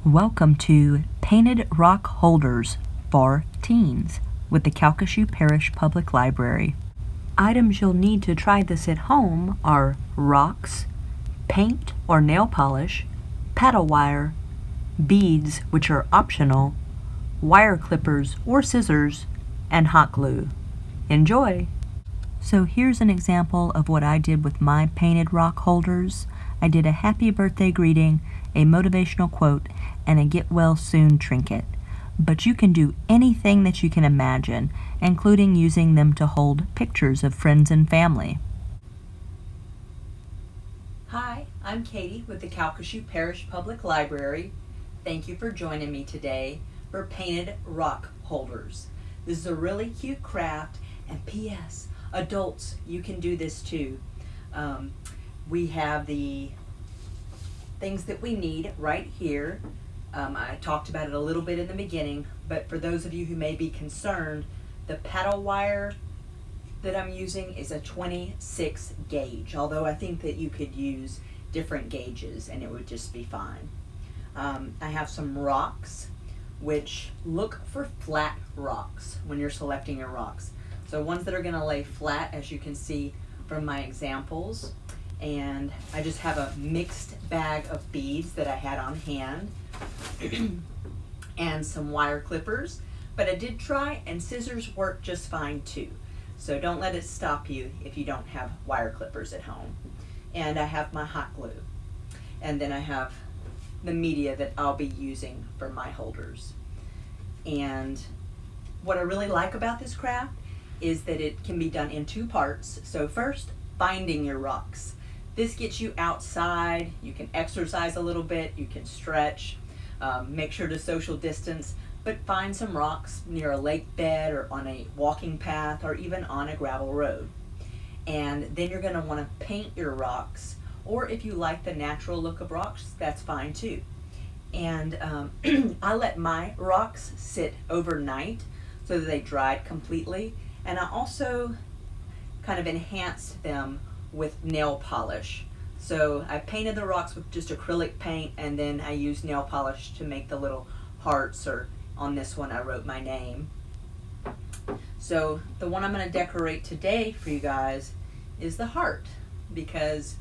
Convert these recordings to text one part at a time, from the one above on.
Welcome to Painted Rock Holders for Teens with the Calcasieu Parish Public Library. Items you'll need to try this at home are rocks, paint or nail polish, paddle wire, beads, which are optional, wire clippers or scissors, and hot glue. Enjoy! So here's an example of what I did with my painted rock holders. I did a happy birthday greeting, a motivational quote, and a get well soon trinket. But you can do anything that you can imagine, including using them to hold pictures of friends and family. Hi, I'm Katie with the Calcasieu Parish Public Library. Thank you for joining me today for Painted Rock Holders. This is a really cute craft, and P.S. Adults, you can do this too. We have the things that we need right here. I talked about it a little bit in the beginning, but for those of you who may be concerned, the paddle wire that I'm using is a 26 gauge, although I think that you could use different gauges and it would just be fine. I have some rocks, which look for flat rocks when you're selecting your rocks. So ones that are going to lay flat, as you can see from my examples. And I just have a mixed bag of beads that I had on hand and some wire clippers. But I did try, and scissors work just fine too. So don't let it stop you if you don't have wire clippers at home. And I have my hot glue. And then I have the media that I'll be using for my holders. And what I really like about this craft is that it can be done in two parts. So first, finding your rocks. This gets you outside, you can exercise a little bit, you can stretch, make sure to social distance, but find some rocks near a lake bed or on a walking path or even on a gravel road. And then you're going to want to paint your rocks, or if you like the natural look of rocks, that's fine too. And I let my rocks sit overnight so that they dried completely, and I also kind of enhanced them with nail polish. So I painted the rocks with just acrylic paint, and then I used nail polish to make the little hearts, or on this one I wrote my name. So the one I'm going to decorate today for you guys is the heart, because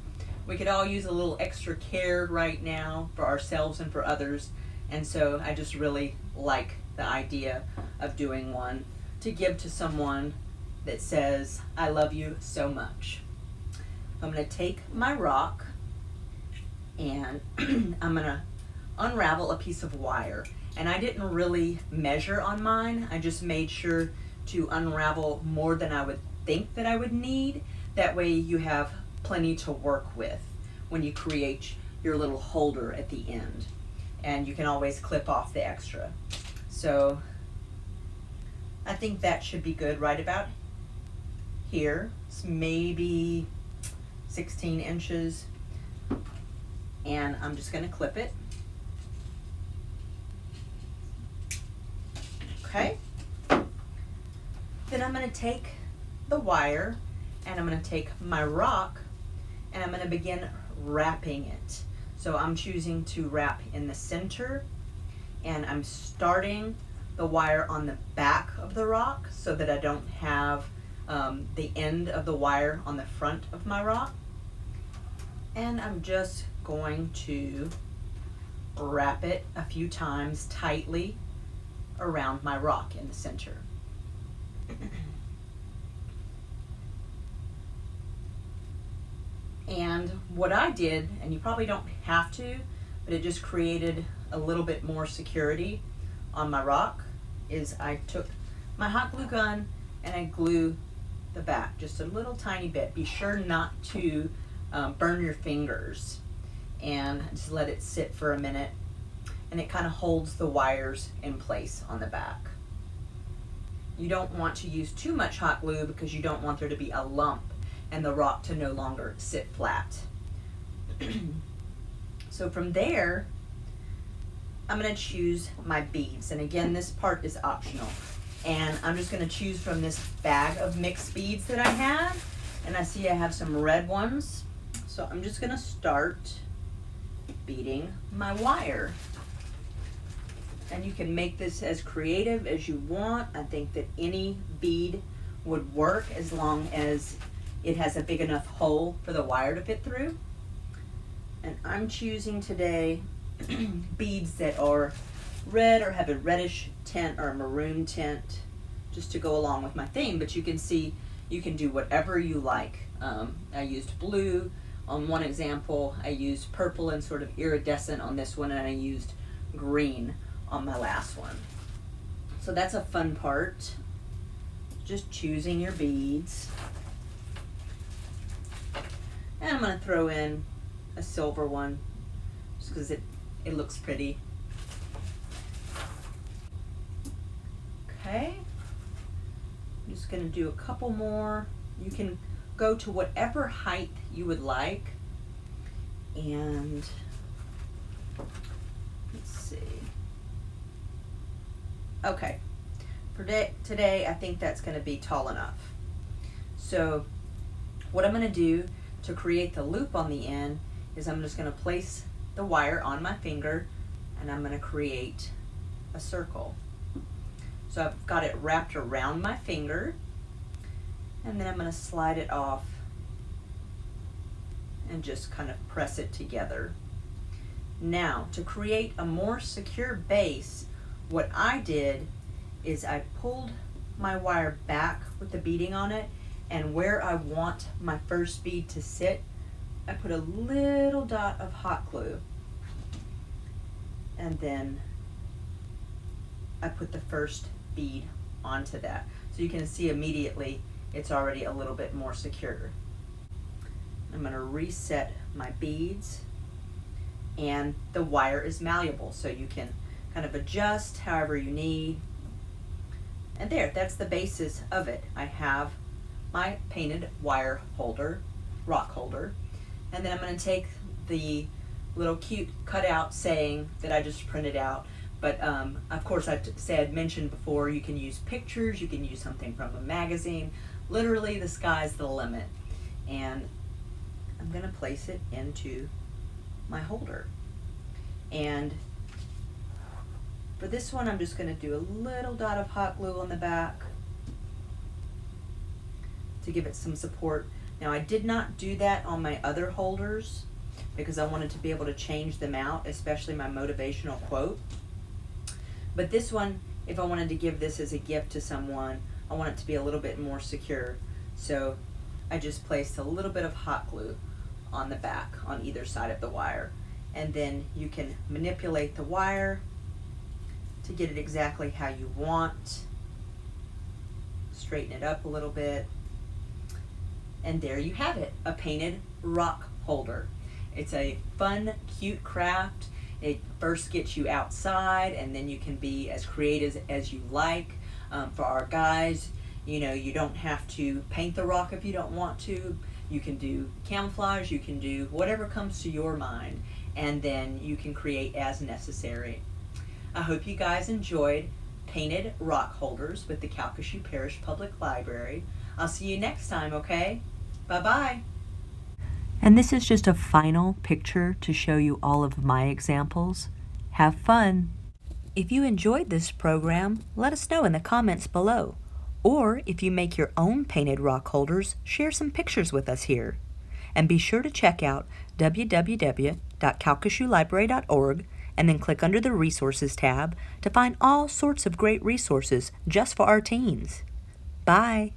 we could all use a little extra care right now for ourselves and for others, and so I just really like the idea of doing one to give to someone that says, I love you so much. I'm going to take my rock and I'm going to unravel a piece of wire. And I didn't really measure on mine. I just made sure to unravel more than I would think that I would need. That way you have plenty to work with when you create your little holder at the end. And you can always clip off the extra. So I think that should be good right about here. It's maybe 16 inches, and I'm just going to clip it. Okay. Then I'm going to take the wire, and I'm going to take my rock, and I'm going to begin wrapping it. So I'm choosing to wrap in the center, and I'm starting the wire on the back of the rock so that I don't have the end of the wire on the front of my rock. And I'm just going to wrap it a few times tightly around my rock in the center. And what I did, and you probably don't have to, but it just created a little bit more security on my rock, is I took my hot glue gun and I glue the back just a little tiny bit. Be sure not to burn your fingers, and just let it sit for a minute, and it kind of holds the wires in place on the back. You don't want to use too much hot glue because you don't want there to be a lump and the rock to no longer sit flat. So from there, I'm going to choose my beads, and again, this part is optional. And I'm just going to choose from this bag of mixed beads that I have, and I see I have some red ones. So I'm just going to start beading my wire. And you can make this as creative as you want. I think that any bead would work as long as it has a big enough hole for the wire to fit through. And I'm choosing today beads that are red or have a reddish tint or a maroon tint, just to go along with my theme. But you can see you can do whatever you like. I used blue on one example, I used purple and sort of iridescent on this one, and I used green on my last one. So that's a fun part, just choosing your beads. And I'm going to throw in a silver one just because it looks pretty. Okay, I'm just going to do a couple more. You can go to whatever height you would like. And let's see. Okay, for today I think that's going to be tall enough. So what I'm going to do to create the loop on the end is I'm just going to place the wire on my finger and I'm going to create a circle. So I've got it wrapped around my finger, and then I'm going to slide it off and just kind of press it together. Now, to create a more secure base, what I did is I pulled my wire back with the beading on it, and where I want my first bead to sit, I put a little dot of hot glue, and then I put the first bead onto that. So you can see immediately it's already a little bit more secure. I'm going to reset my beads, and the wire is malleable, so you can kind of adjust however you need. And there, that's the basis of it. I have my painted wire holder, rock holder, and then I'm going to take the little cute cutout saying that I just printed out. But of course, I mentioned before, you can use pictures, you can use something from a magazine. Literally, the sky's the limit. And I'm going to place it into my holder. And for this one, I'm just going to do a little dot of hot glue on the back to give it some support. Now, I did not do that on my other holders because I wanted to be able to change them out, especially my motivational quote. But this one, if I wanted to give this as a gift to someone, I want it to be a little bit more secure. So I just placed a little bit of hot glue on the back on either side of the wire. And then you can manipulate the wire to get it exactly how you want. Straighten it up a little bit. And there you have it, a painted rock holder. It's a fun, cute craft. It first gets you outside, and then you can be as creative as you like. For our guys, you know, you don't have to paint the rock if you don't want to. You can do camouflage, you can do whatever comes to your mind, and then you can create as necessary. I hope you guys enjoyed painted rock holders with the Calcasieu Parish Public Library. I'll see you next time, okay? Bye-bye. And this is just a final picture to show you all of my examples. Have fun! If you enjoyed this program, let us know in the comments below. Or if you make your own painted rock holders, share some pictures with us here. And be sure to check out www.calcasieulibrary.org and then click under the Resources tab to find all sorts of great resources just for our teens. Bye!